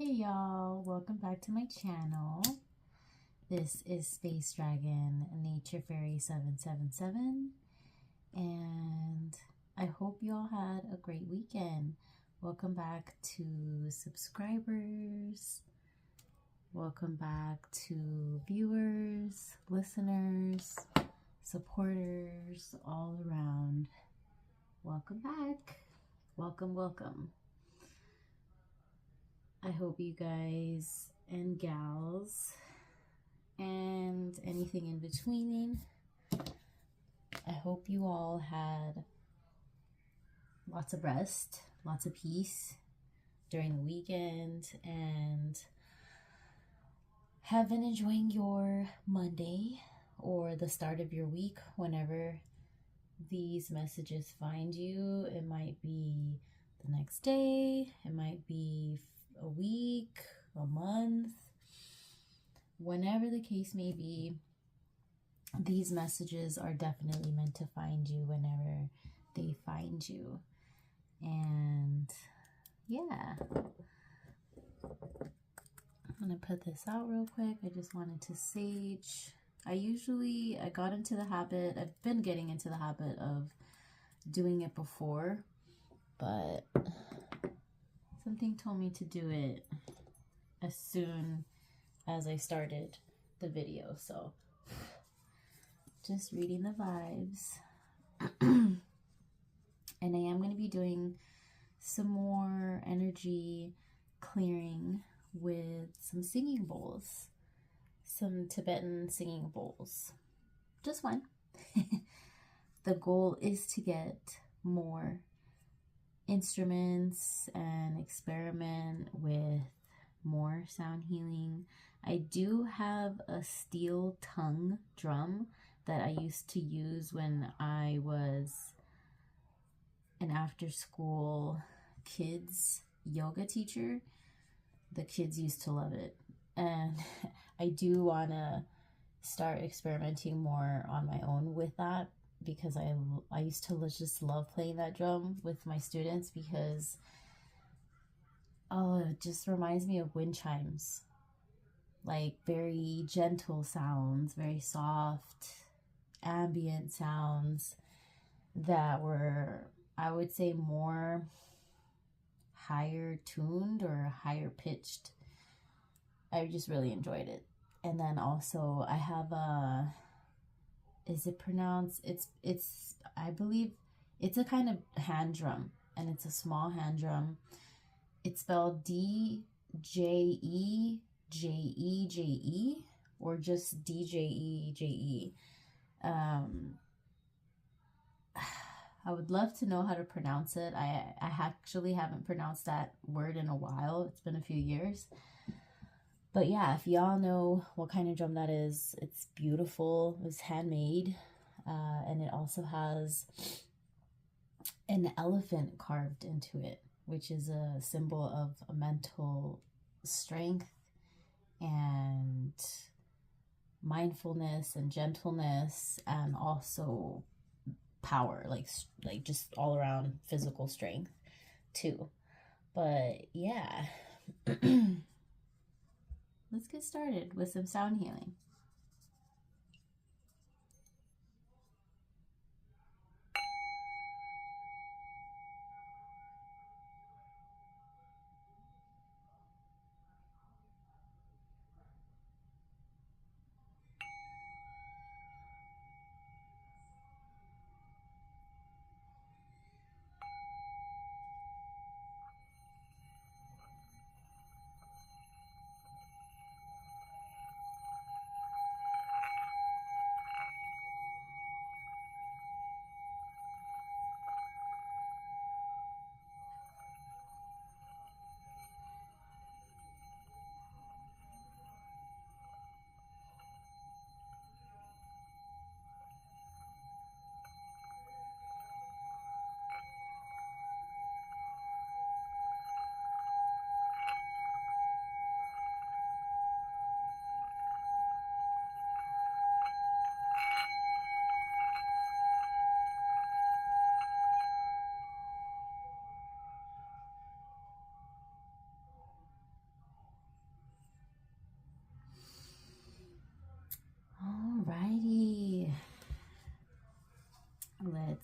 Hey y'all, welcome back to my channel. This is Space Dragon Nature Fairy 777 and I hope y'all had a great weekend. Welcome back to subscribers. Welcome back to viewers, listeners, supporters all around. Welcome back. Welcome. I hope you guys and gals and anything in between, I hope you all had lots of rest, lots of peace during the weekend, and have been enjoying your Monday or the start of your week whenever these messages find you. It might be the next day, it might be a week, a month, whenever the case may be. These messages are definitely meant to find you whenever they find you. And yeah, I'm gonna put this out real quick. I just wanted to sage. I got into the habit, I've been getting into the habit of doing it before, but something told me to do it as soon as I started the video. So just reading the vibes. And I am going to be doing some more energy clearing with some singing bowls, some Tibetan singing bowls. Just one. The goal is to get more instruments and experiment with more sound healing. I do have a steel tongue drum that I used to use when I was an after-school kids yoga teacher. The kids used to love it, and I do want to start experimenting more on my own with that, because I used to just love playing that drum with my students, because it just reminds me of wind chimes, like very gentle sounds, very soft ambient sounds that were, I would say, more higher tuned or higher pitched. I just really enjoyed it. And then also I have I believe it's a kind of hand drum, and it's a small hand drum. It's spelled D-J-E-J-E-J-E, or just D-J-E-J-E. I would love to know how to pronounce it. I actually haven't pronounced that word in a while. It's been a few years. But yeah, if y'all know what kind of drum that is, it's beautiful. It was handmade. And it also has an elephant carved into it, which is a symbol of a mental strength and mindfulness and gentleness, and also power, like just all around physical strength too. But yeah, let's get started with some sound healing.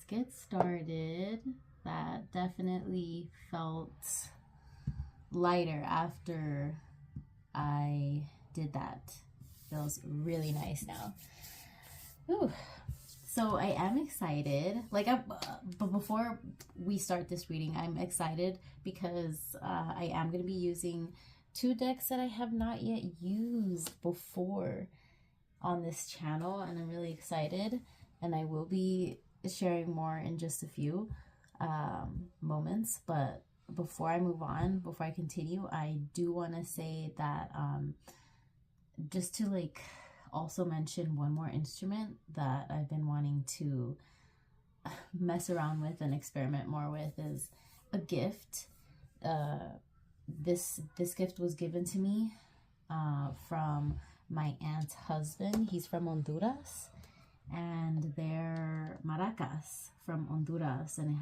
get started. That definitely felt lighter after I did that. Feels really nice now. Ooh. So I am excited. But before we start this reading, I'm excited because I am going to be using two decks that I have not yet used before on this channel, and I'm really excited. And I will be sharing more in just a few moments. But before I move on, before I continue, I do want to say that just to also mention one more instrument that I've been wanting to mess around with and experiment more with is a gift. This gift was given to me from my aunt's husband. He's from Honduras, and they're maracas from Honduras, and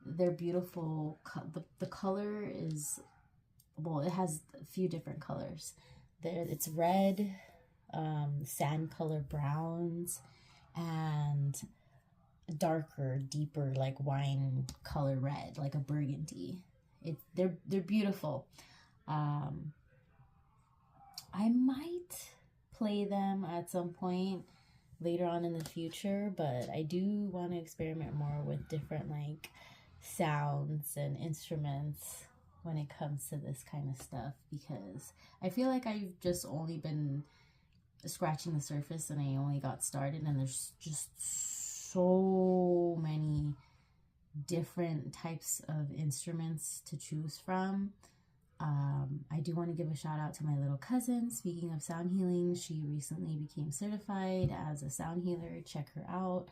they're beautiful. The color is, well, it has a few different colors. It's red, sand color browns, and darker, deeper, like wine color red, like a burgundy. They're beautiful. I might play them at some point later on in the future, but I do want to experiment more with different sounds and instruments when it comes to this kind of stuff, because I feel like I've just only been scratching the surface and I only got started, and there's just so many different types of instruments to choose from. I do want to give a shout out to my little cousin. Speaking of sound healing, she recently became certified as a sound healer. Check her out.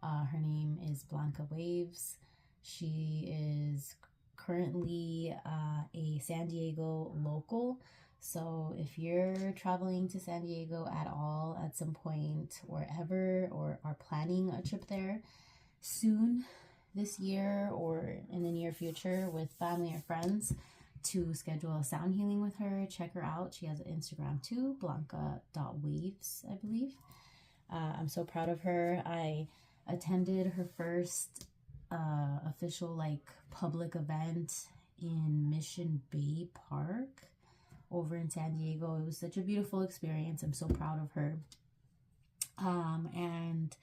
Her name is Blanca Waves. She is currently a San Diego local. So if you're traveling to San Diego at all at some point or ever, or are planning a trip there soon this year or in the near future with family or friends, to schedule a sound healing with her, check her out. She has an Instagram too, blanca.waves, I believe. I'm so proud of her. I attended her first official public event in Mission Bay Park over in San Diego. It was such a beautiful experience. I'm so proud of her. And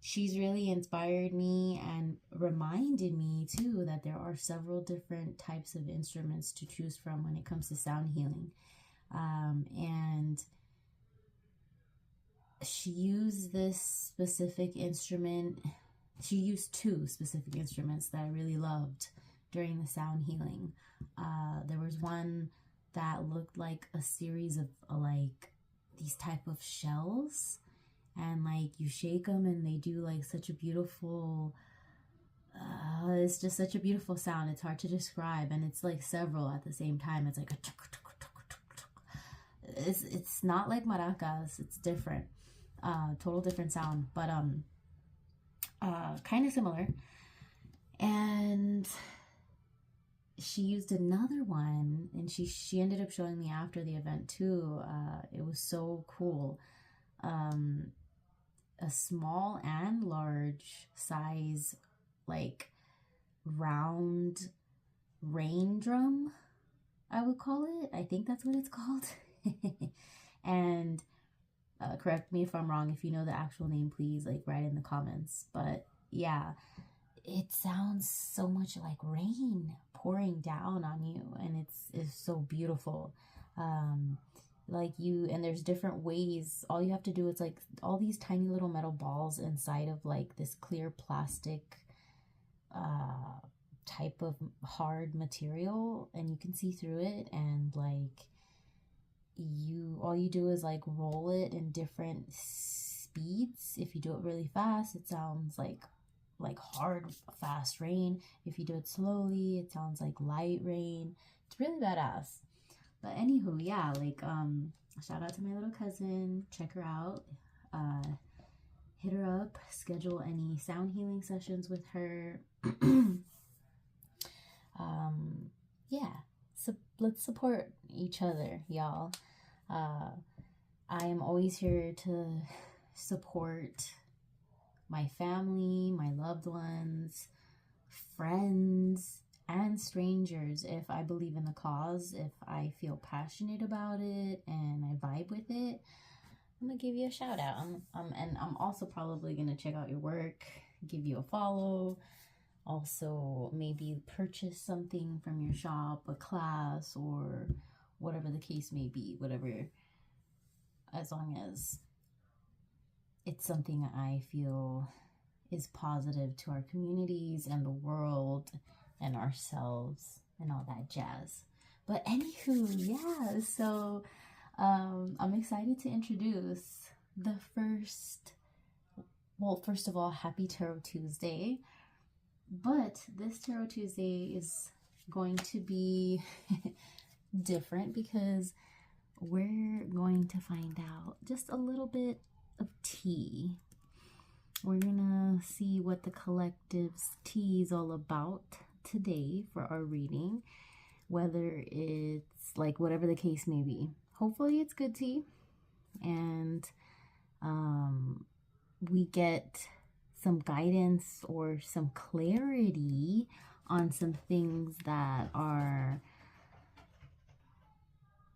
she's really inspired me and reminded me too that there are several different types of instruments to choose from when it comes to sound healing. And she used this specific instrument. She used two specific instruments that I really loved during the sound healing. There was one that looked like a series of these type of shells, and you shake them and they do such a beautiful it's just such a beautiful sound. It's hard to describe, and it's several at the same time. It's like it's not like maracas. It's different, total different sound, but kind of similar. And she used another one, and she ended up showing me after the event too. It was so cool. A small and large size round rain drum, I would call it. I think that's what it's called. And correct me if I'm wrong. If you know the actual name, please write in the comments. But yeah, it sounds so much like rain pouring down on you, and it's so beautiful. And there's different ways. All you have to do is all these tiny little metal balls inside of this clear plastic type of hard material, and you can see through it, and all you do is roll it in different speeds. If you do it really fast, it sounds like hard fast rain. If you do it slowly, it sounds like light rain. It's really badass. But anywho, yeah, shout out to my little cousin. Check her out. Hit her up. Schedule any sound healing sessions with her. Yeah. So let's support each other, y'all. I am always here to support my family, my loved ones, friends, and strangers. If I believe in the cause, if I feel passionate about it and I vibe with it, I'm gonna give you a shout out. And I'm also probably gonna check out your work, give you a follow, also maybe purchase something from your shop, a class or whatever the case may be, whatever, as long as it's something I feel is positive to our communities and the world and ourselves and all that jazz. But anywho, yeah, so I'm excited to introduce the first, well, first of all, happy Tarot Tuesday. But this Tarot Tuesday is going to be different because we're going to find out just a little bit of tea. We're gonna see what the collective's tea is all about today for our reading, whether it's like whatever the case may be. Hopefully it's good tea, and we get some guidance or some clarity on some things that are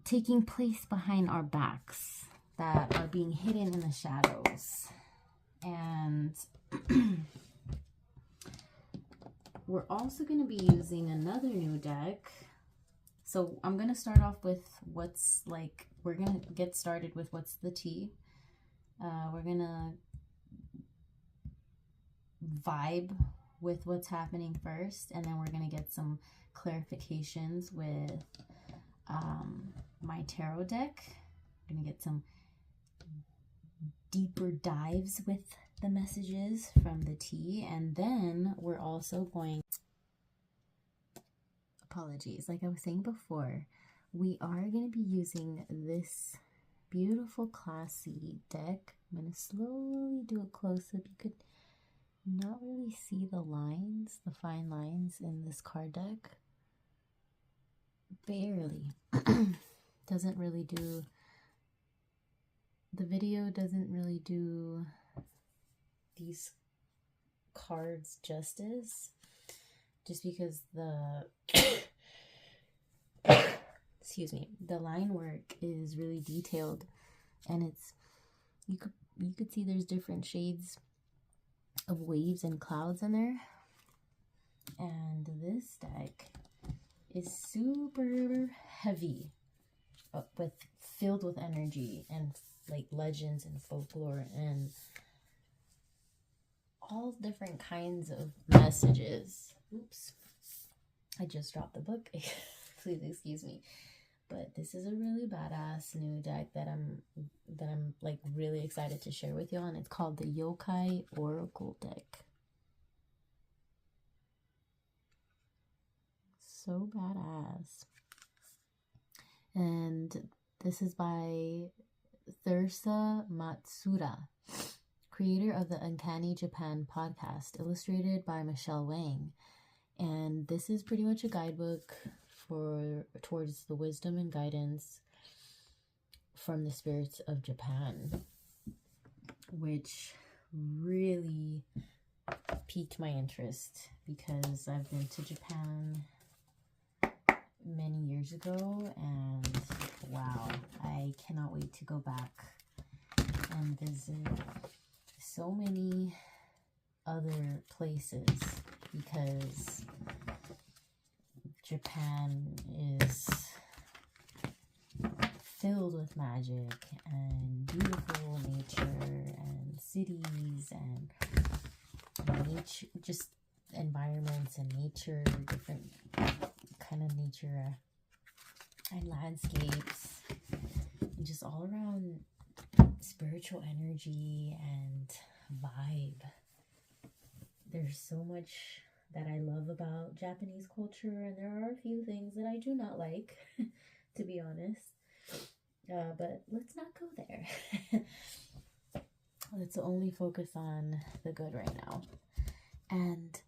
taking place behind our backs, that are being hidden in the shadows. And we're also going to be using another new deck. So I'm going to start off with what's like, we're going to get started with what's the tea. We're going to vibe with what's happening first, and then we're going to get some clarifications with my tarot deck. We're going to get some deeper dives with the messages from the tea, and then we're also going, apologies, like I was saying before, we are going to be using this beautiful classy deck. I'm going to slowly do a close-up. You could not really see the lines, the fine lines in this card deck. Barely. Doesn't really do, the video doesn't really do these cards justice, just because the excuse me, the line work is really detailed, and it's, you could see there's different shades of waves and clouds in there. And this deck is super heavy, but filled with energy and like legends and folklore and all different kinds of messages. Oops, I just dropped the book. Please excuse me. But this is a really badass new deck that I'm like really excited to share with y'all, and it's called the Yokai Oracle deck. So badass. And this is by Thursa Matsuda, creator of the Uncanny Japan podcast, illustrated by Michelle Wang. And this is pretty much a guidebook towards the wisdom and guidance from the spirits of Japan, which really piqued my interest because I've been to Japan many years ago, and wow, I cannot wait to go back and visit so many other places, because Japan is filled with magic and beautiful nature and cities and nature, just environments and nature, different kind of nature and landscapes, and just all around spiritual energy and vibe. There's so much that I love about Japanese culture, and there are a few things that I do not like, to be honest. But let's not go there. Let's only focus on the good right now. And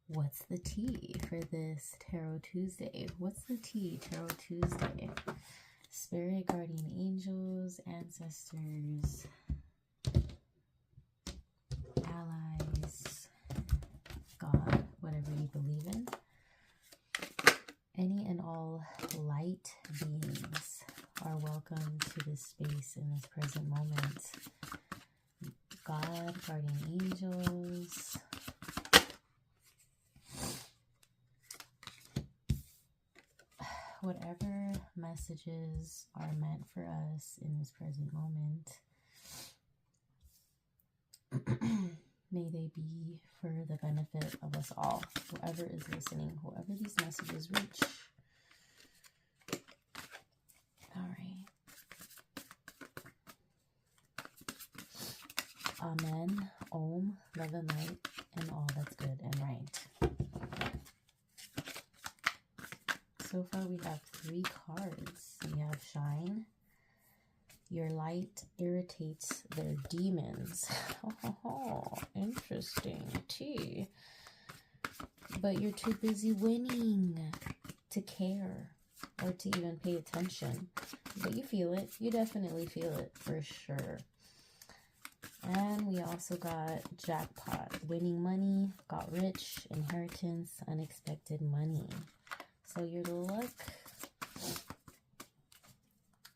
what's the tea for this Tarot Tuesday? What's the tea, Tarot Tuesday? Spirit, guardian angels, ancestors, allies, all light beings are welcome to this space in this present moment. God, guardian angels, whatever messages are meant for us in this present moment, may they be for the benefit of us all. Whoever is listening, whoever these messages reach. All right. Amen. Om. Love and light and all that's good and right. So far we have 3 cards. We have Shine. Your light irritates their demons. Oh, interesting. Tea. But you're too busy winning to care or to even pay attention. But you feel it. You definitely feel it for sure. And we also got Jackpot. Winning money, got rich, inheritance, unexpected money. So your luck,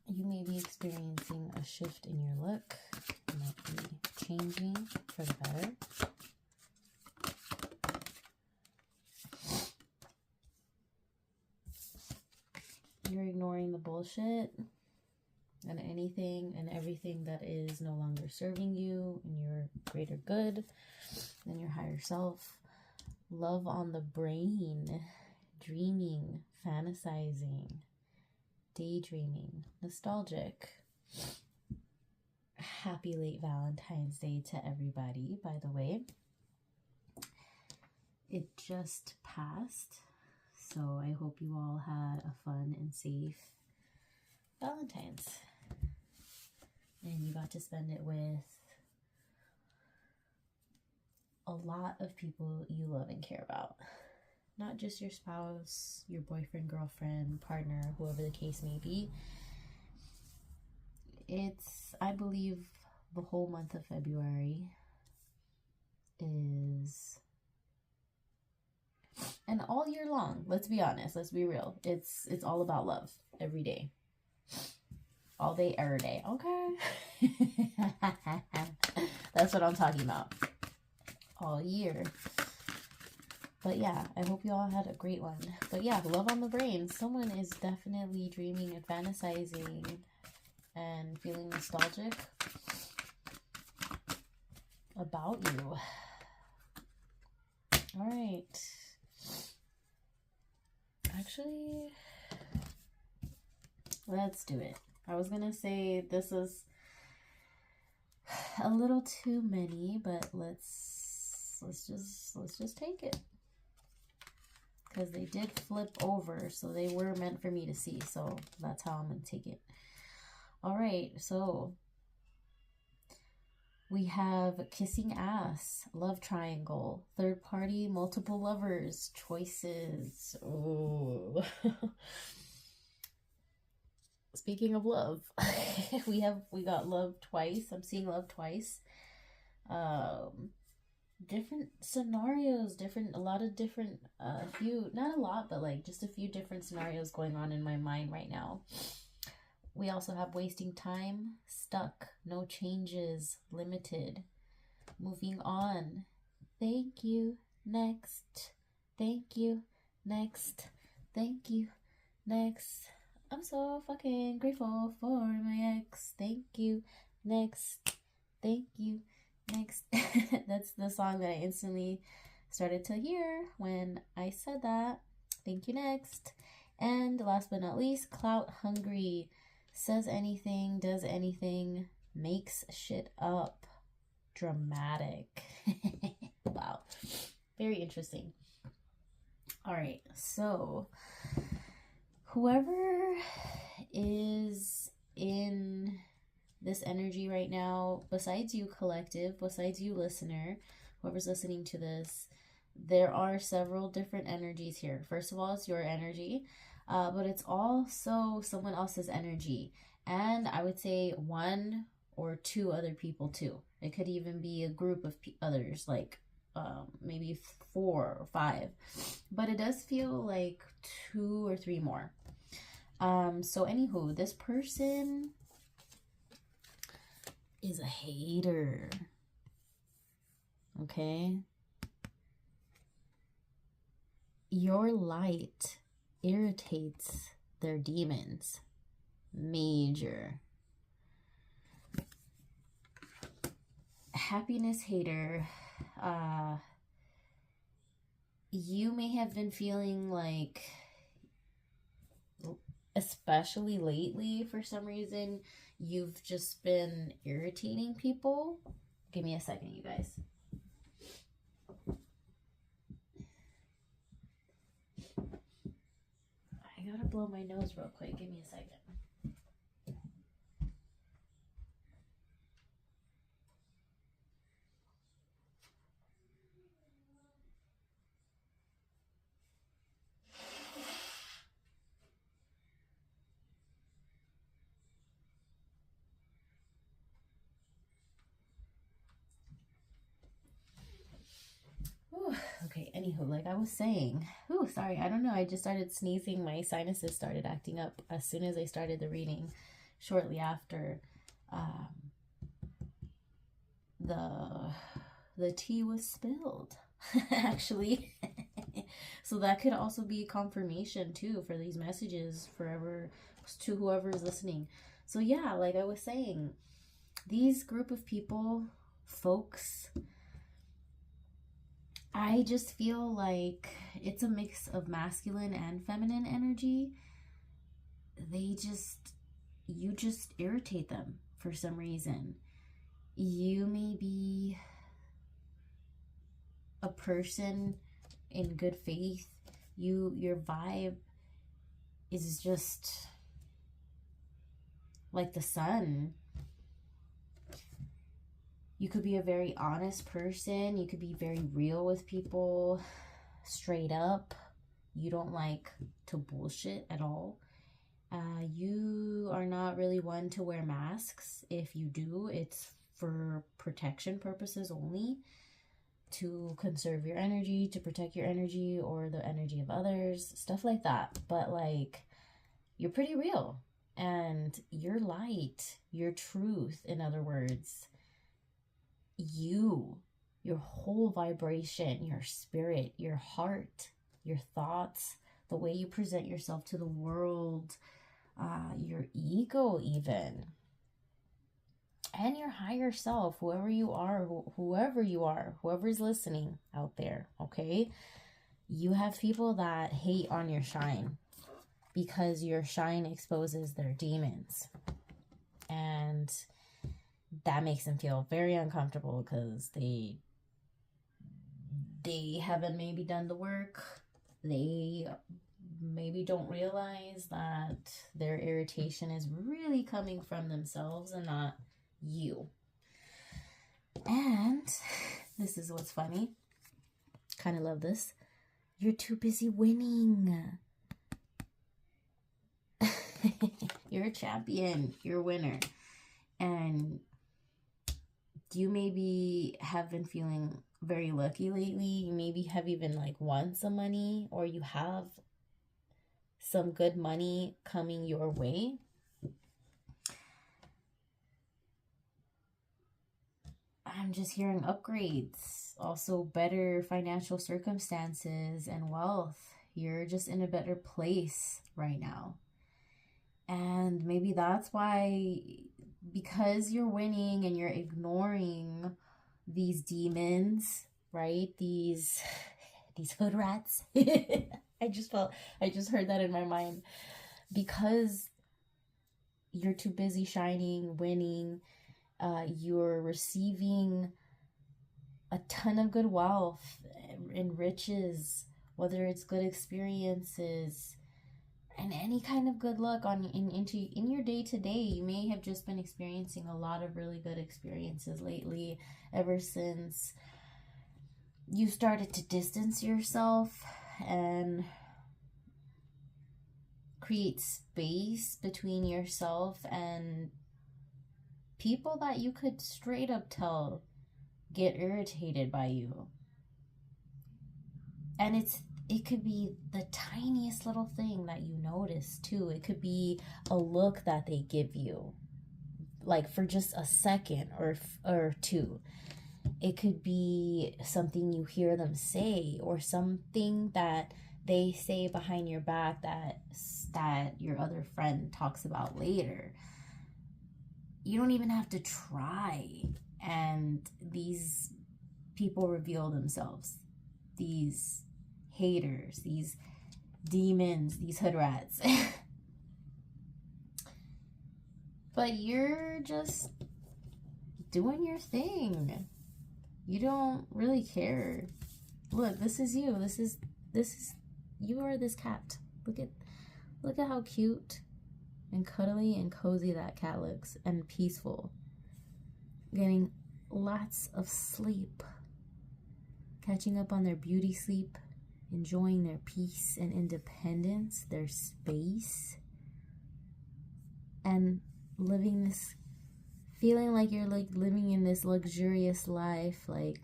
you may be experiencing a shift in your luck. It might be changing for the better. You're ignoring the bullshit and anything and everything that is no longer serving you in your greater good than your higher self. Love on the brain. Dreaming, fantasizing, daydreaming, nostalgic. Happy late Valentine's Day to everybody, by the way. It just passed, so I hope you all had a fun and safe Valentine's. And you got to spend it with a lot of people you love and care about. Not just your spouse, your boyfriend, girlfriend, partner, whoever the case may be. It's, I believe, the whole month of February is, and all year long, let's be honest, let's be real. It's all about love every day. All day, every day. Okay? That's what I'm talking about. All year. But yeah, I hope you all had a great one. But yeah, love on the brain. Someone is definitely dreaming and fantasizing and feeling nostalgic about you. All right. Actually, let's do it. I was gonna say this is a little too many, but let's just take it. Because they did flip over, so they were meant for me to see. So that's how I'm going to take it. All right, so we have kissing ass, love triangle, third party, multiple lovers, choices. Oh. Speaking of love, we got love twice. I'm seeing love twice. Different scenarios, a lot of different, not a lot, but like just a few different scenarios going on in my mind right now. We also have wasting time, stuck, no changes, limited, moving on, thank you, next, thank you, next, thank you, next, I'm so fucking grateful for my ex, thank you, next, thank you, next. That's the song that I instantly started to hear when I said that. Thank you, next. And last but not least, clout hungry. Says anything, does anything, makes shit up. Dramatic. Wow. Very interesting. All right. So whoever is in this energy right now, besides you collective, besides you listener, whoever's listening to this, there are several different energies here. First of all, it's your energy, but it's also someone else's energy. And I would say 1 or 2 other people too. It could even be a group of others, like maybe 4 or 5, but it does feel like 2 or 3 more. So anywho, this person is a hater. Okay? Your light irritates their demons. Major. Happiness hater. You may have been feeling like, especially lately, for some reason, you've just been irritating people. Give me a second, you guys. I gotta blow my nose real quick. Give me a second. Okay, anywho, like I was saying, sorry, I don't know, I just started sneezing, my sinuses started acting up as soon as I started the reading, shortly after the tea was spilled, actually. So that could also be confirmation too for these messages forever to whoever is listening. So yeah, like I was saying, these group of people, folks, I just feel like it's a mix of masculine and feminine energy. You just irritate them for some reason. You may be a person in good faith. Your vibe is just like the sun. You could be a very honest person. You could be very real with people, straight up. You don't like to bullshit at all. You are not really one to wear masks. If you do, it's for protection purposes only, to conserve your energy, to protect your energy or the energy of others, stuff like that. But like, you're pretty real, and your light, your truth, in other words, your whole vibration, your spirit, your heart, your thoughts, the way you present yourself to the world, your ego even, and your higher self, whoever you are, whoever's listening out there, okay? You have people that hate on your shine because your shine exposes their demons. And that makes them feel very uncomfortable because they haven't maybe done the work. They maybe don't realize that their irritation is really coming from themselves and not you. And this is what's funny. Kind of love this. You're too busy winning. You're a champion. You're a winner. And you maybe have been feeling very lucky lately. You maybe have even like won some money, or you have some good money coming your way. I'm just hearing upgrades, also better financial circumstances and wealth. You're just in a better place right now. And maybe that's why, because you're winning and you're ignoring these demons, right? These hood rats. I just heard that in my mind. Because you're too busy shining, winning, you're receiving a ton of good wealth and riches, whether it's good experiences and any kind of good luck in your day-to-day. You may have just been experiencing a lot of really good experiences lately, ever since you started to distance yourself and create space between yourself and people that you could straight up tell get irritated by you. And it could be the tiniest little thing that you notice too. It could be a look that they give you, like for just a second or two. It could be something you hear them say, or something that they say behind your back that your other friend talks about later. You don't even have to try, and these people reveal themselves. These haters, these demons, these hood rats. But you're just doing your thing. You don't really care. Look, this is you. This is you are this cat. Look at how cute and cuddly and cozy that cat looks, and peaceful. Getting lots of sleep. Catching up on their beauty sleep, enjoying their peace and independence, their space, and living this, feeling like you're like living in this luxurious life, like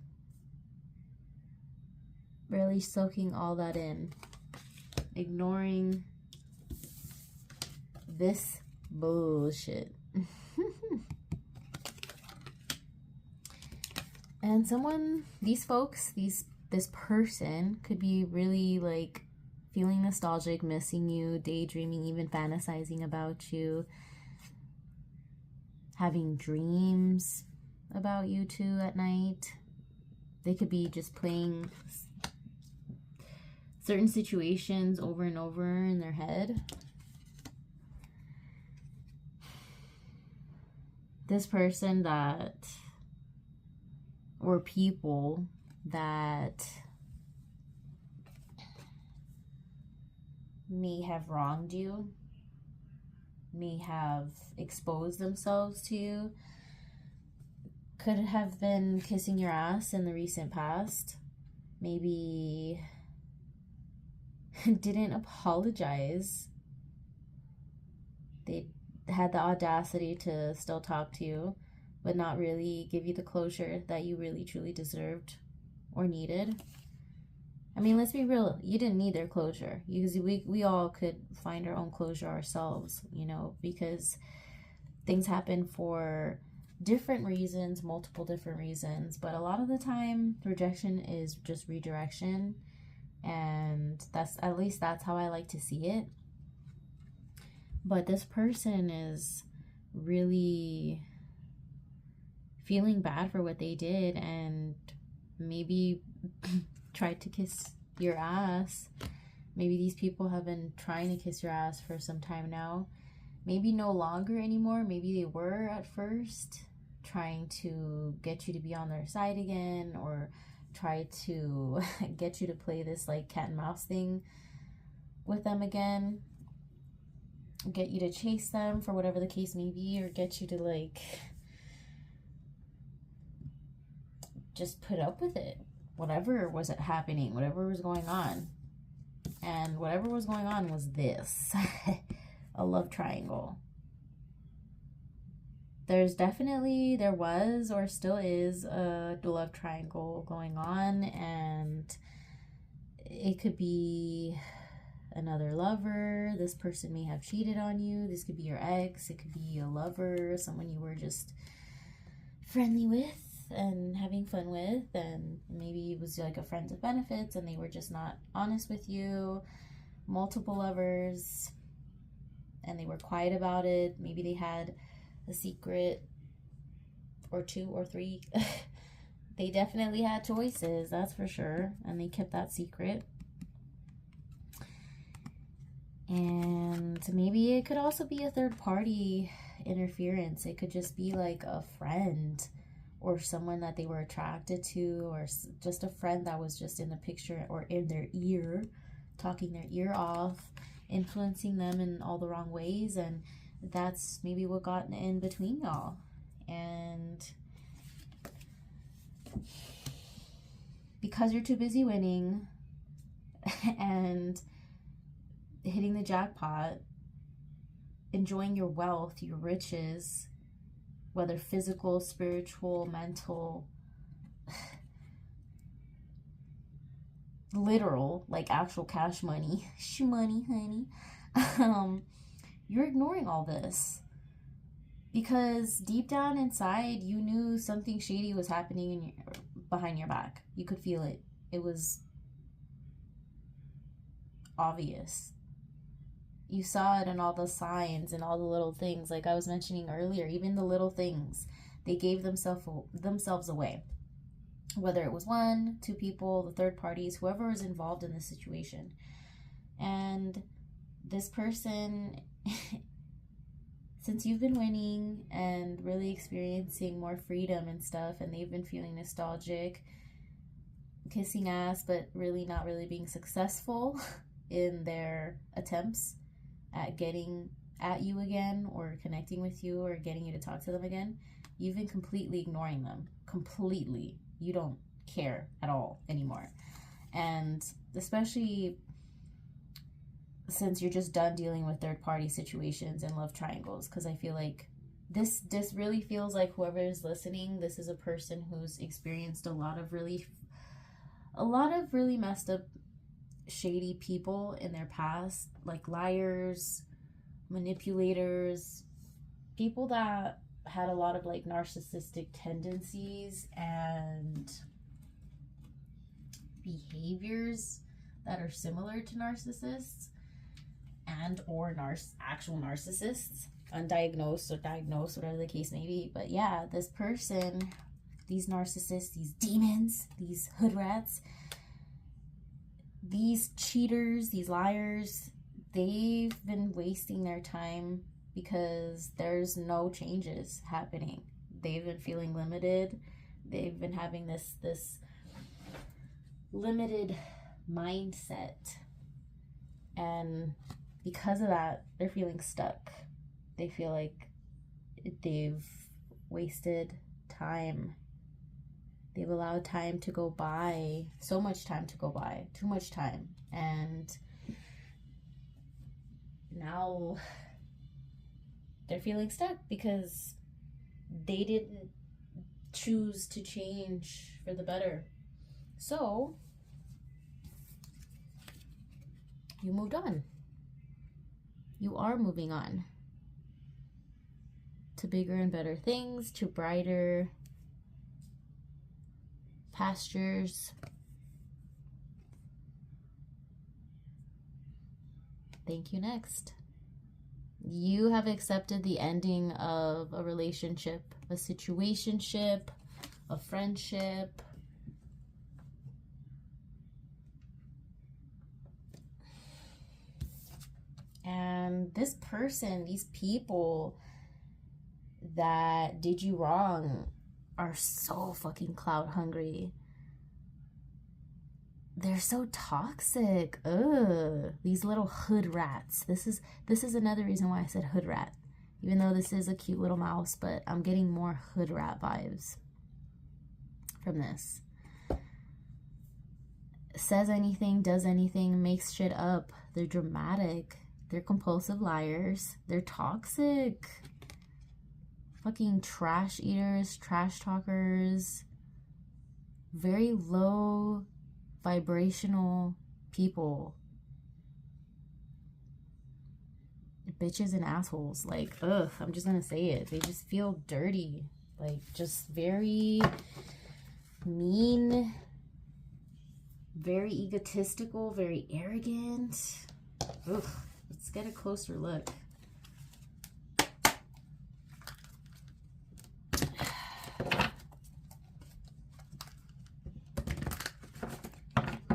really soaking all that in, ignoring this bullshit. And these folks, this person could be really like feeling nostalgic, missing you, daydreaming, even fantasizing about you, having dreams about you too at night. They could be just playing certain situations over and over in their head. This person or people that may have wronged you, may have exposed themselves to you, could have been kissing your ass in the recent past, maybe didn't apologize. They had the audacity to still talk to you, but not really give you the closure that you really truly deserved or needed. I mean, let's be real, you didn't need their closure, because we all could find our own closure ourselves, you know, because things happen for different reasons, multiple different reasons, but a lot of the time rejection is just redirection, and that's how I like to see it. But this person is really feeling bad for what they did, and maybe tried to kiss your ass. Maybe these people have been trying to kiss your ass for some time now. Maybe no longer anymore. Maybe they were at first, trying to get you to be on their side again, or try to get you to play this like cat and mouse thing with them again, get you to chase them for whatever the case may be, or get you to like just put up with it, whatever was happening, whatever was going on. And whatever was going on was this a love triangle. There was or still is a love triangle going on, and it could be another lover. This person may have cheated on you. This could be your ex. It could be a lover, someone you were just friendly with and having fun with, and maybe it was like a friend with benefits and they were just not honest with you. Multiple lovers, and they were quiet about it. Maybe they had a secret or two or three. They definitely had choices, that's for sure, and they kept that secret. And maybe it could also be a third party interference. It could just be like a friend or someone that they were attracted to, or just a friend that was just in the picture or in their ear, talking their ear off, influencing them in all the wrong ways, and that's maybe what got in between y'all. And because you're too busy winning and hitting the jackpot, enjoying your wealth, your riches, whether physical, spiritual, mental, literal, like actual cash money, shmoney, honey, you're ignoring all this because deep down inside, you knew something shady was happening behind your back. You could feel it. It was obvious. You saw it in all the signs and all the little things. Like I was mentioning earlier, even the little things, they gave themselves away. Whether it was one, two people, the third parties, whoever was involved in the situation. And this person, since you've been winning and really experiencing more freedom and stuff, and they've been feeling nostalgic, kissing ass, but really not really being successful in their attempts at getting at you again or connecting with you or getting you to talk to them again, you've been completely ignoring them. Completely. You don't care at all anymore. And especially since you're just done dealing with third party situations and love triangles, because I feel like this really feels like whoever is listening, this is a person who's experienced a lot of really messed up, shady people in their past, like liars, manipulators, people that had a lot of like narcissistic tendencies and behaviors that are similar to narcissists and or actual narcissists, undiagnosed or diagnosed, whatever the case may be. But yeah, this person, these narcissists, these demons, these hood rats, these cheaters, these liars, they've been wasting their time because there's no changes happening. They've been feeling limited. They've been having this limited mindset. And because of that, they're feeling stuck. They feel like they've wasted time. They've allowed time to go by, so much time to go by, too much time. And now they're feeling stuck because they didn't choose to change for the better. So you moved on. You are moving on to bigger and better things, to brighter pastures. Thank you. Next. You have accepted the ending of a relationship, a situationship, a friendship. And this person, these people that did you wrong are so fucking clout hungry. They're so toxic. Ugh. These little hood rats. This is another reason why I said hood rat. Even though this is a cute little mouse, but I'm getting more hood rat vibes from this. Says anything, does anything, makes shit up. They're dramatic. They're compulsive liars. They're toxic. Fucking trash eaters, trash talkers. Very low vibrational people. Bitches and assholes. Like, ugh, I'm just gonna say it. They just feel dirty. Like, just very mean, very egotistical, very arrogant. Ugh, let's get a closer look.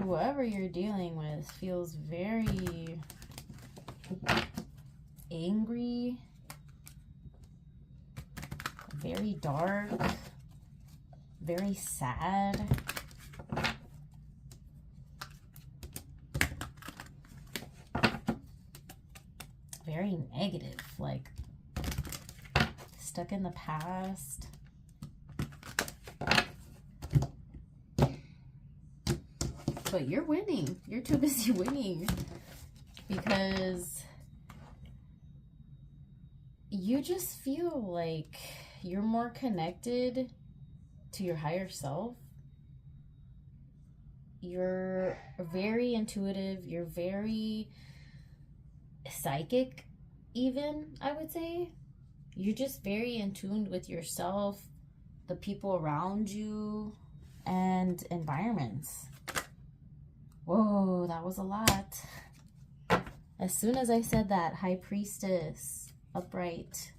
Whoever you're dealing with feels very angry, very dark, very sad. Very negative, like stuck in the past. But you're winning. You're too busy winning because you just feel like you're more connected to your higher self. you're very intuitive, you're very psychic, even, I would say. You're just very in tune with yourself, the people around you, and environments. Whoa, that was a lot. As soon as I said that, High Priestess, upright.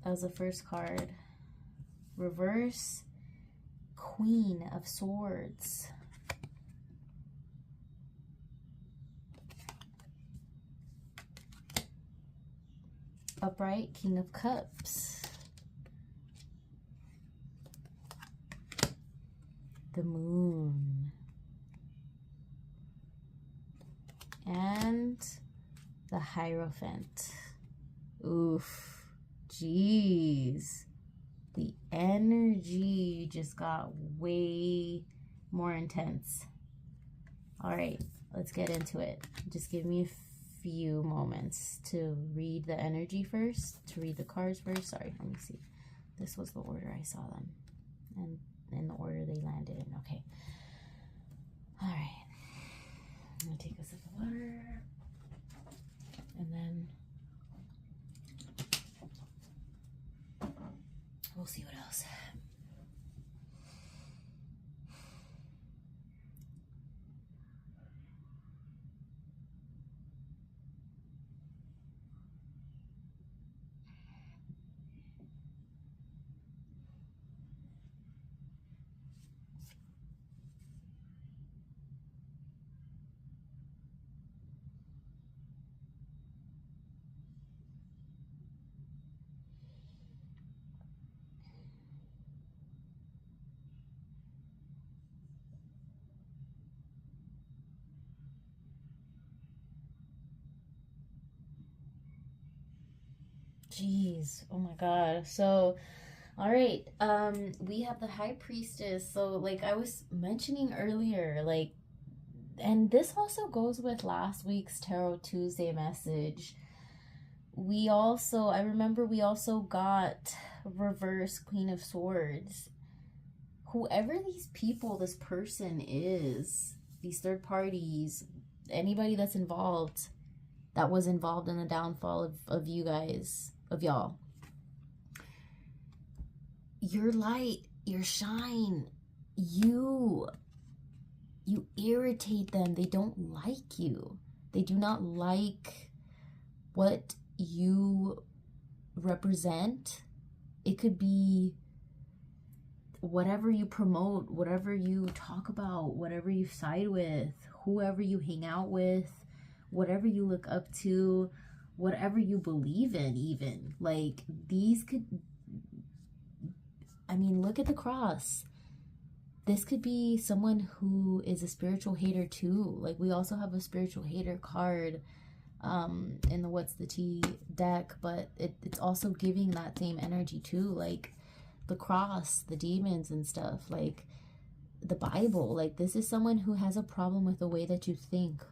That was the first card. Reverse, Queen of Swords. Upright, King of Cups. The Moon. And the Hierophant. Oof. Jeez. The energy just got way more intense. All right, let's get into it. Just give me a few moments to read the energy first, to read the cards first. Sorry, let me see. This was the order I saw them, and in the order they landed in. Okay. All right. I'm gonna take a sip of water, and then we'll see what else. Jeez, oh my god. So, all right, we have the High Priestess. So, like I was mentioning earlier, like, and this also goes with last week's Tarot Tuesday message. I remember we also got reverse Queen of Swords. Whoever these people, this person is, these third parties, anybody that's involved, that was involved in the downfall of you guys, of y'all. Your light, your shine, you irritate them. They don't like you. They do not like what you represent. It could be whatever you promote, whatever you talk about, whatever you side with, whoever you hang out with, whatever you look up to, whatever you believe in, even. Like, these could, I mean, look at the cross. This could be someone who is a spiritual hater too. Like, we also have a spiritual hater card in the What's the Tea deck, but it's also giving that same energy too. Like, the cross, the demons and stuff, like the Bible. Like, this is someone who has a problem with the way that you think,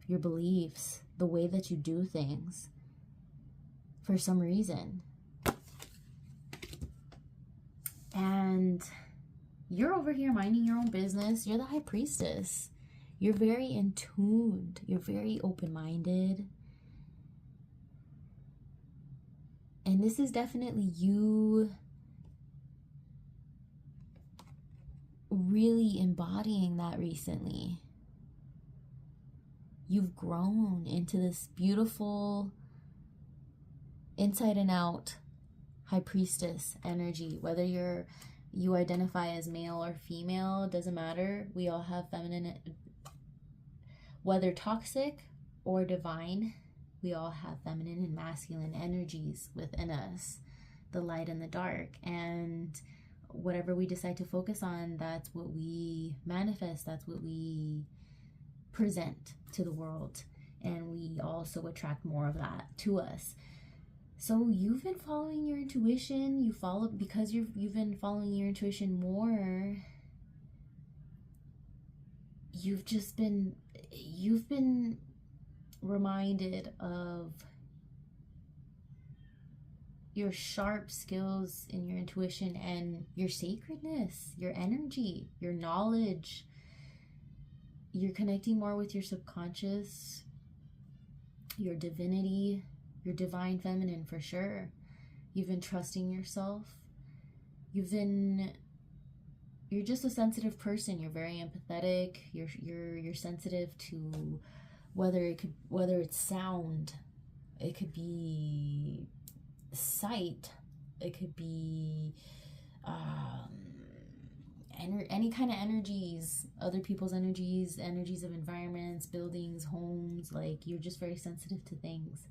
your beliefs, the way that you do things for some reason. And you're over here minding your own business. You're the High Priestess. You're very in tuned. You're very open-minded. And this is definitely you really embodying that recently. You've grown into this beautiful inside and out High Priestess energy. Whether you identify as male or female, doesn't matter. We all have feminine, whether toxic or divine, we all have feminine and masculine energies within us, the light and the dark. And whatever we decide to focus on, that's what we manifest, that's what we present to the world. And we also attract more of that to us. So you've been following your intuition. Because you've been following your intuition more. You've been reminded of your sharp skills in your intuition and your sacredness, your energy, your knowledge. You're connecting more with your subconscious, your divinity, your divine feminine for sure. You've been trusting yourself. You're just a sensitive person. You're very empathetic. You're sensitive to whether it's sound, it could be sight, it could be any kind of energies, other people's energies of environments, buildings, homes. Like, you're just very sensitive to things.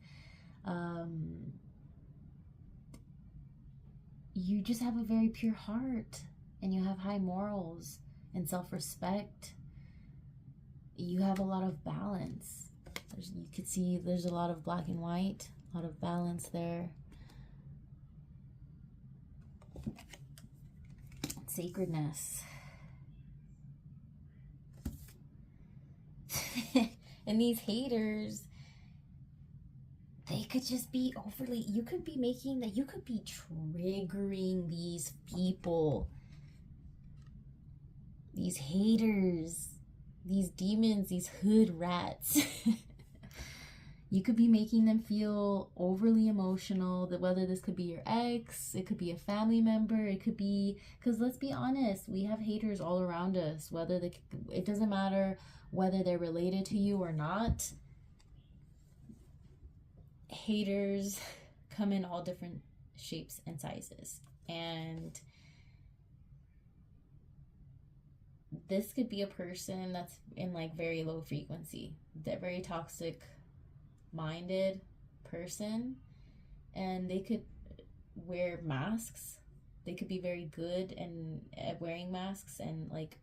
You just have a very pure heart, and you have high morals and self-respect. You have a lot of balance. You could see there's a lot of black and white, a lot of balance there. Sacredness. And these haters, they could just be overly, you could be triggering these people, these haters, these demons, these hood rats. You could be making them feel overly emotional, that whether this could be your ex, it could be a family member, it could be, because let's be honest, we have haters all around us, it doesn't matter whether they're related to you or not. Haters come in all different shapes and sizes, and this could be a person that's in like very low frequency, that very toxic minded person, and they could wear masks. They could be very good and at wearing masks and like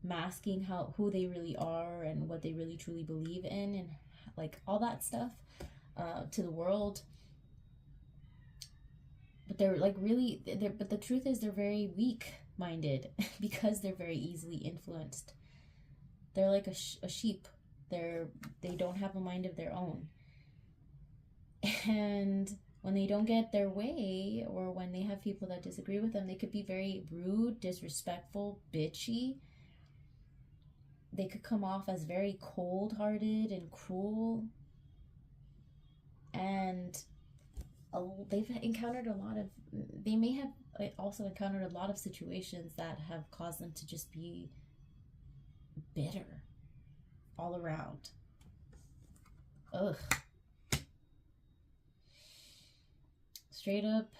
masking who they really are and what they really truly believe in, and like all that stuff to the world. But they're like but the truth is they're very weak minded because they're very easily influenced. They're like a sheep. They don't have a mind of their own. And when they don't get their way, or when they have people that disagree with them, they could be very rude, disrespectful, bitchy. They could come off as very cold-hearted and cruel. And they may have also encountered a lot of situations that have caused them to just be bitter all around. Ugh. Straight up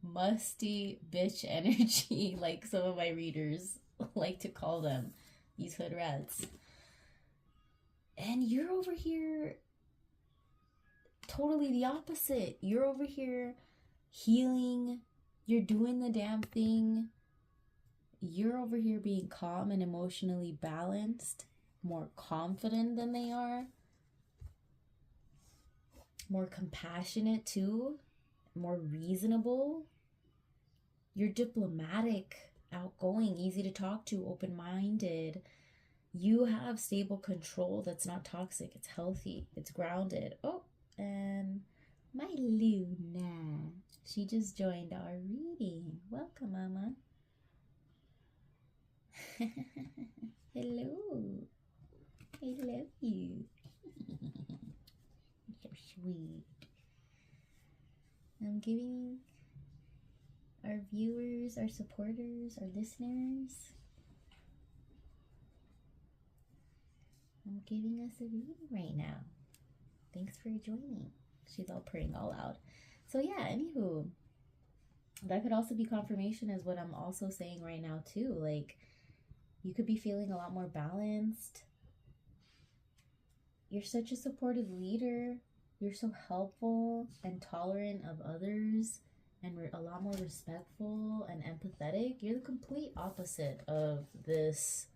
musty bitch energy, like some of my readers like to call them, these hood rats. And you're over here totally the opposite. You're over here healing. You're doing the damn thing. You're over here being calm and emotionally balanced, more confident than they are, more compassionate too, more reasonable. You're diplomatic, outgoing, easy to talk to, open-minded. You have stable control that's not toxic. It's healthy. It's grounded. Oh, and my Luna, she just joined our reading. Welcome, Mama. Hello. I love you. So sweet. I'm giving our viewers, our supporters, our listeners, I'm giving us a reading right now. Thanks for joining. She's all purring all loud. So yeah, anywho, that could also be confirmation as what I'm also saying right now too. Like, you could be feeling a lot more balanced. You're such a supportive leader. You're so helpful and tolerant of others, and a lot more respectful and empathetic. You're the complete opposite of this.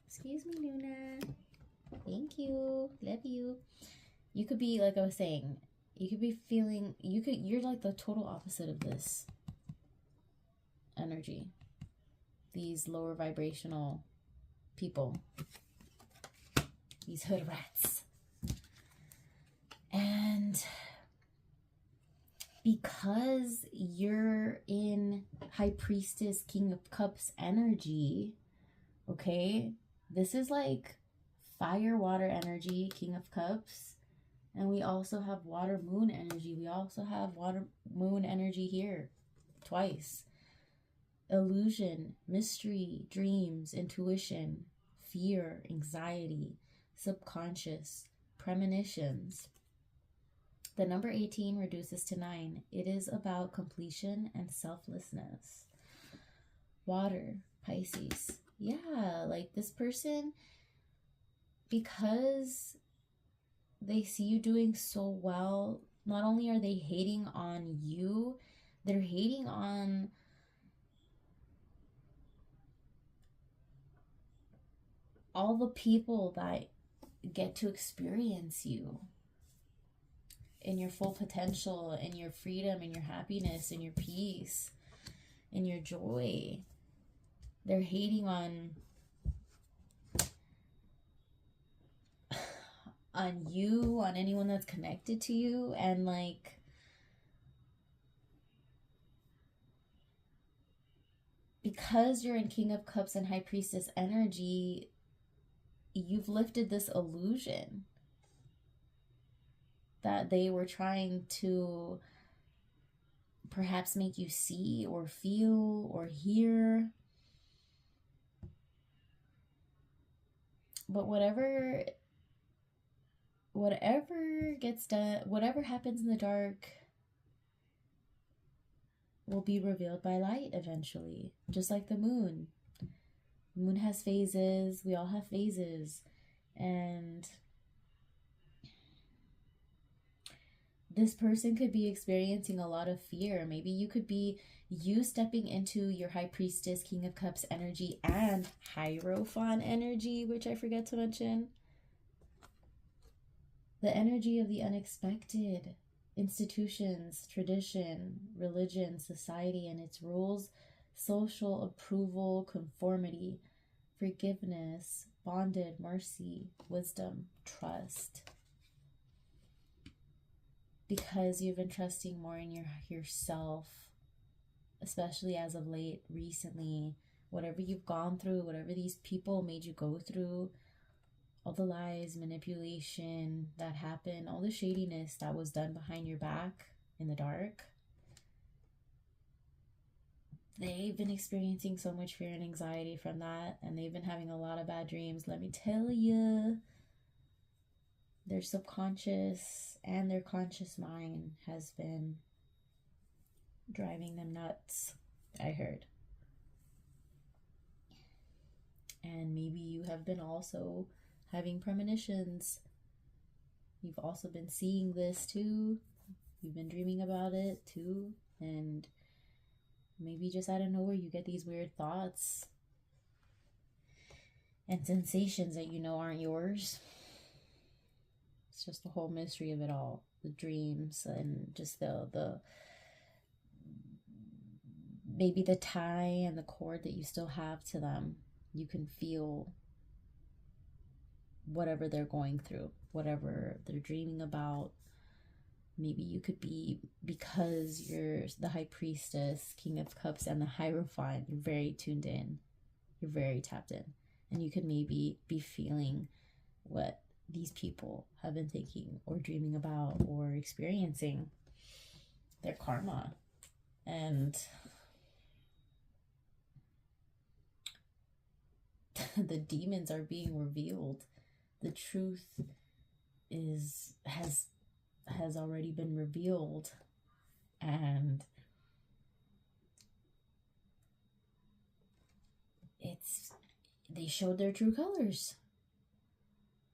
Excuse me, Luna. Thank you. Love you. You could be, like I was saying, you could be feeling, you're like the total opposite of this energy. These lower vibrational people. These hood rats. And High Priestess, King of Cups energy, okay? This is like fire, water energy, King of Cups. And we also have water, moon energy. We also have water, moon energy here twice. Illusion, mystery, dreams, intuition, fear, anxiety, subconscious, premonitions. The number 18 reduces to 9. It is about completion and selflessness. Water, Pisces. Yeah, like this person, because they see you doing so well, not only are they hating on you, they're hating on all the people that get to experience you in your full potential, in your freedom, in your happiness, in your peace, in your joy. They're hating on you, on anyone that's connected to you, and like because you're in King of Cups and High Priestess energy, you've lifted this illusion that they were trying to perhaps make you see or feel or hear. But whatever gets done, whatever happens in the dark will be revealed by light eventually, just like the moon. The moon has phases. We all have phases. And this person could be experiencing a lot of fear. Maybe you could be stepping into your High Priestess, King of Cups energy and Hierophant energy, which I forget to mention. The energy of the unexpected, institutions, tradition, religion, society and its rules, social approval, conformity, forgiveness, bonded, mercy, wisdom, trust. Because you've been trusting more in yourself, especially as of late, recently, whatever you've gone through, whatever these people made you go through, all the lies, manipulation that happened, all the shadiness that was done behind your back in the dark, they've been experiencing so much fear and anxiety from that, and they've been having a lot of bad dreams. Let me tell you, their subconscious and their conscious mind has been driving them nuts, I heard. And maybe you have been also having premonitions. You've also been seeing this too. You've been dreaming about it too. And maybe just out of nowhere you get these weird thoughts and sensations that you know aren't yours. It's just the whole mystery of it all. The dreams and just the maybe the tie and the cord that you still have to them. You can feel whatever they're going through, whatever they're dreaming about. Maybe you could be, because you're the High Priestess, King of Cups, and the Hierophant, you're very tuned in. You're very tapped in. And you could maybe be feeling what these people have been thinking or dreaming about or experiencing, their karma. And the demons are being revealed. The truth has already been revealed, and they showed their true colors.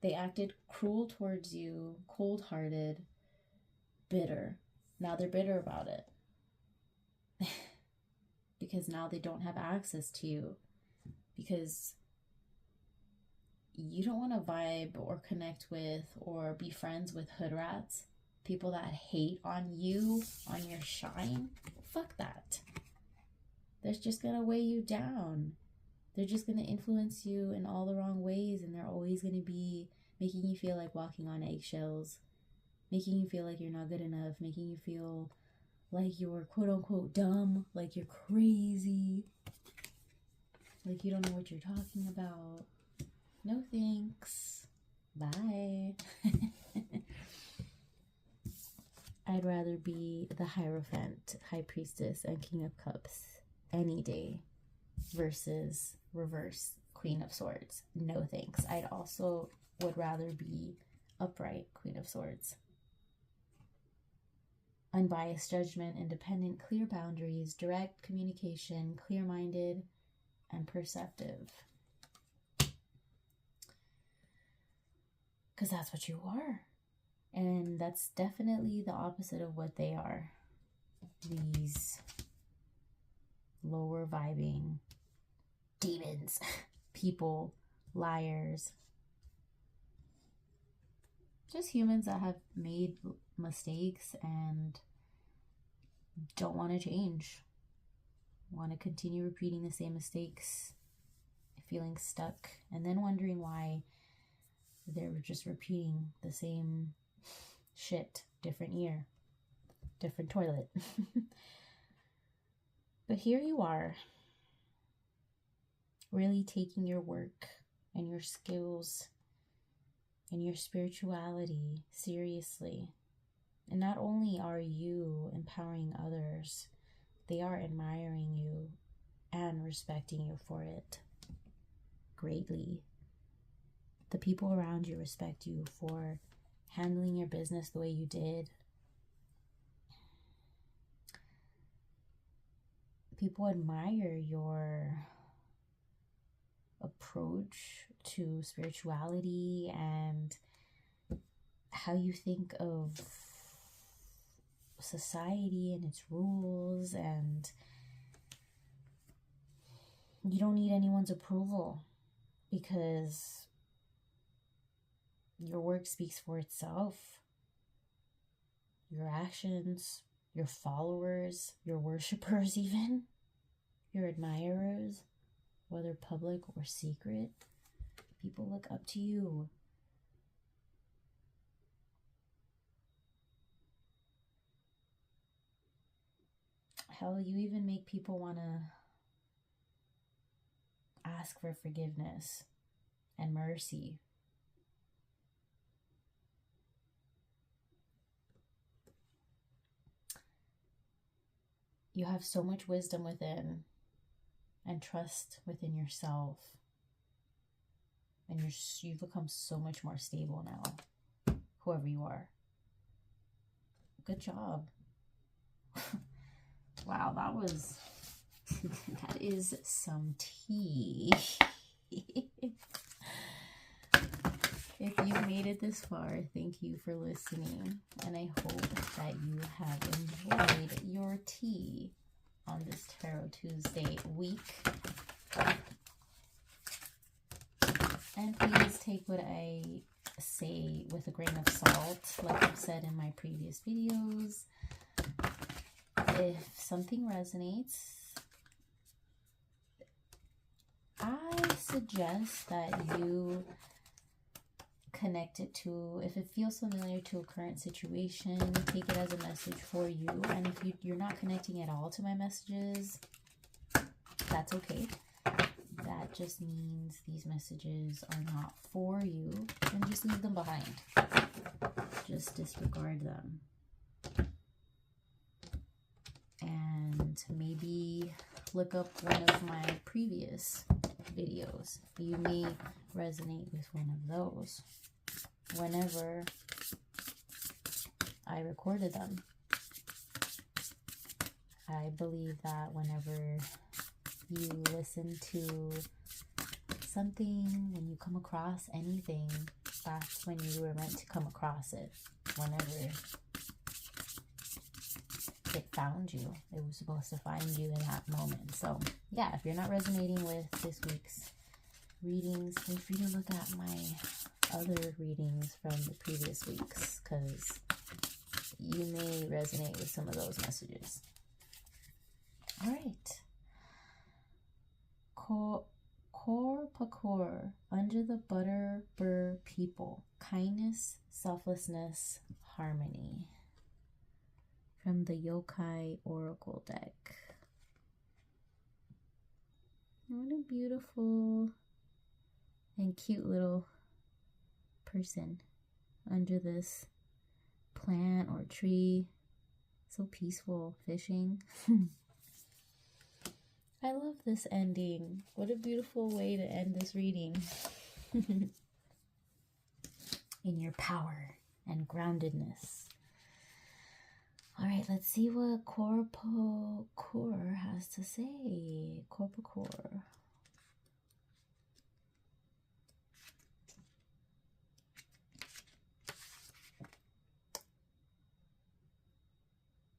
They acted cruel towards you, cold-hearted, bitter. Now they're bitter about it. Because now they don't have access to you. Because you don't want to vibe or connect with or be friends with hood rats. People that hate on you, on your shine. Fuck that. They're just going to weigh you down. They're just going to influence you in all the wrong ways, and they're always going to be making you feel like walking on eggshells, making you feel like you're not good enough, making you feel like you're quote unquote dumb, like you're crazy, like you don't know what you're talking about. No thanks. Bye. I'd rather be the Hierophant, High Priestess, and King of Cups any day versus reverse Queen of Swords. No thanks. I'd also would rather be upright Queen of Swords. Unbiased judgment, independent, clear boundaries, direct communication, clear-minded, and perceptive. Because that's what you are. And that's definitely the opposite of what they are. These lower vibing demons, people, liars. Just humans that have made mistakes and don't want to change. Want to continue repeating the same mistakes, feeling stuck, and then wondering why they're just repeating the same shit, different year, different toilet. But here you are, really taking your work and your skills and your spirituality seriously. And not only are you empowering others, they are admiring you and respecting you for it greatly. The people around you respect you for handling your business the way you did. People admire your approach to spirituality and how you think of society and its rules, and you don't need anyone's approval because your work speaks for itself. Your actions, your followers, your worshipers even, your admirers, whether public or secret, people look up to you. Hell, you even make people want to ask for forgiveness and mercy. You have so much wisdom within and trust within yourself. And you've become so much more stable now, whoever you are. Good job. Wow, that is some tea. If you've made it this far, thank you for listening. And I hope that you have enjoyed your tea on this Tarot Tuesday week. And please take what I say with a grain of salt, like I've said in my previous videos. If something resonates, I suggest that you connect it to, if it feels familiar to a current situation, take it as a message for you. And if you're not connecting at all to my messages, that's okay. That just means these messages are not for you, and just leave them behind. Just disregard them. And maybe look up one of my previous videos. You may resonate with one of those whenever I recorded them. I believe that whenever you listen to something, when you come across anything, that's when you were meant to come across it. Whenever it found you, it was supposed to find you in that moment. So yeah, if you're not resonating with this week's readings, feel free to look at my other readings from the previous weeks, because you may resonate with some of those messages. All right. Kor Pakor, under the butter burr people, kindness, selflessness, harmony. from the Yokai Oracle deck. What a beautiful and cute little person under this plant or tree. So peaceful, fishing. I love this ending. What a beautiful way to end this reading. In your power and groundedness. All right, let's see what Korpokor has to say. Korpokor.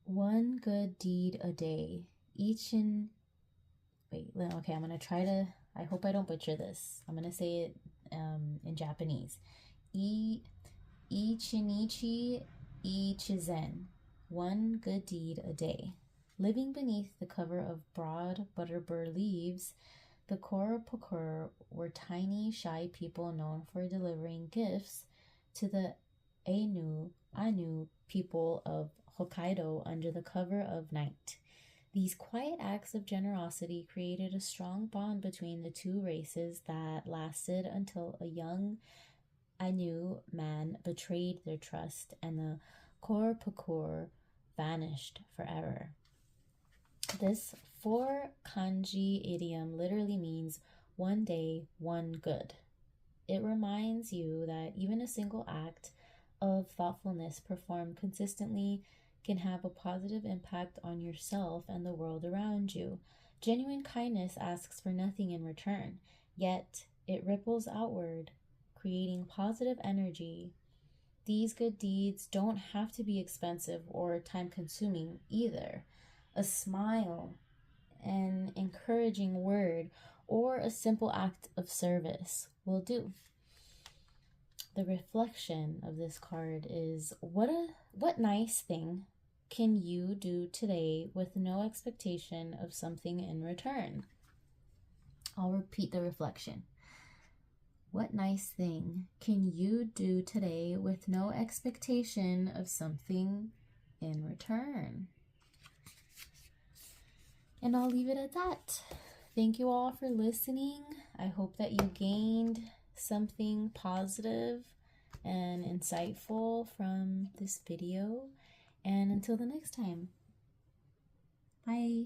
One good deed a day. Okay, I'm going to try to, I hope I don't butcher this. I'm going to say it in Japanese. Ichinichi ichizen. One good deed a day. Living beneath the cover of broad butterbur leaves, the Korpokor were tiny, shy people known for delivering gifts to the Ainu people of Hokkaido under the cover of night. These quiet acts of generosity created a strong bond between the two races that lasted until a young Ainu man betrayed their trust and the Korpokor vanished forever. This 4-kanji idiom literally means one day, one good. It reminds you that even a single act of thoughtfulness performed consistently can have a positive impact on yourself and the world around you. Genuine kindness asks for nothing in return, yet it ripples outward, creating positive energy. These good deeds don't have to be expensive or time-consuming either. A smile, an encouraging word, or a simple act of service will do. The reflection of this card is, what nice thing can you do today with no expectation of something in return? I'll repeat the reflection. What nice thing can you do today with no expectation of something in return? And I'll leave it at that. Thank you all for listening. I hope that you gained something positive and insightful from this video. And until the next time, bye.